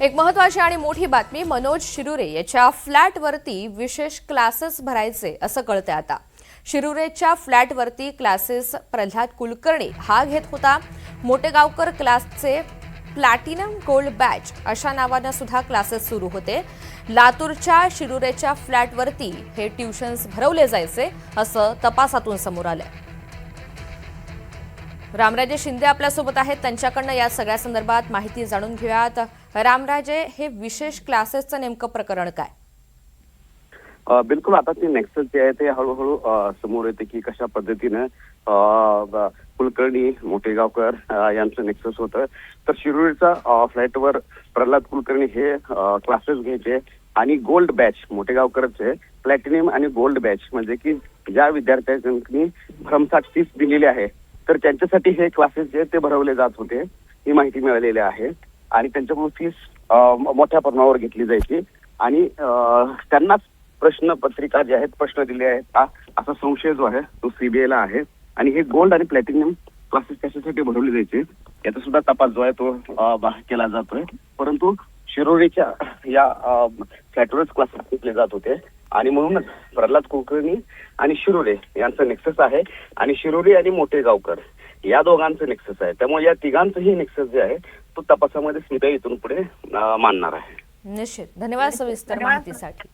एक महत्त्वाची आणि मोठी बातमी, मनोज शिरुरे याच्या फ्लॅटवरती विशेष क्लासेस भरायचे असं कळतंय आता। शिरुरेच्या फ्लॅटवरती क्लासेस प्रल्हाद कुलकर्णी हा घेत होता। मोटेगावकर क्लासचे प्लॅटिनम गोल्ड बॅच अशा नावाने सुद्धा क्लासेस सुरू होते। लातूरच्या शिरुरेच्या फ्लॅटवरती हे ट्युशन्स भरवले जायचे असं तपासातून समोर आलंय। रामराजे शिंदे आपल्यासोबत आहेत, त्यांच्याकडनं या सगळ्या संदर्भात माहिती जाणून घेऊयात। रामराजे, हे विशेष क्लासेसचं नेमकं प्रकरण काय? बिलकुल, आता ते नेक्सस जे आहे ते हळूहळू समोर येते की कशा पद्धतीनं कुलकर्णी मोटेगावकर यांचं नेक्सस होतं। तर शिरुरेच्या फ्लॅटवर प्रल्हाद कुलकर्णी हे क्लासेस घ्यायचे आणि गोल्ड बॅच मोटेगावकरचे प्लॅटिनम आणि गोल्ड बॅच म्हणजे की ज्या विद्यार्थ्यांनी भरमसाठ फीस दिलेली आहे तर त्यांच्यासाठी हे क्लासेस जे ते भरवले जात होते, ही माहिती मिळालेली आहे। आणि त्यांच्याकडून फीस मोठ्या प्रमाणावर घेतली जायची आणि त्यांनाच प्रश्न पत्रिका जे आहेत प्रश्न दिले आहेत का असा संशय जो आहे तो सीबीआयला आहे। आणि हे गोल्ड आणि प्लॅटिनम क्लासेस कशासाठी भरवले जायचे याचा सुद्धा तपास जो आहे तो केला जातोय। परंतु शिरोडेच्या या फ्लॅटवरच क्लासेस घेतले जात होते आणि म्हणूनच प्रल्हाद कुलकर्णी आणि शिरोडे यांचं नेक्सस आहे आणि शिरोडे आणि मोटेगावकर या दोघांचं नेक्सस आहे। त्यामुळे या तिघांचंही नेक्सस जे आहे तो तपासामध्ये सीबीआय इथून पुढे मानणार आहे। निश्चित, धन्यवाद सविस्तर माहितीसाठी।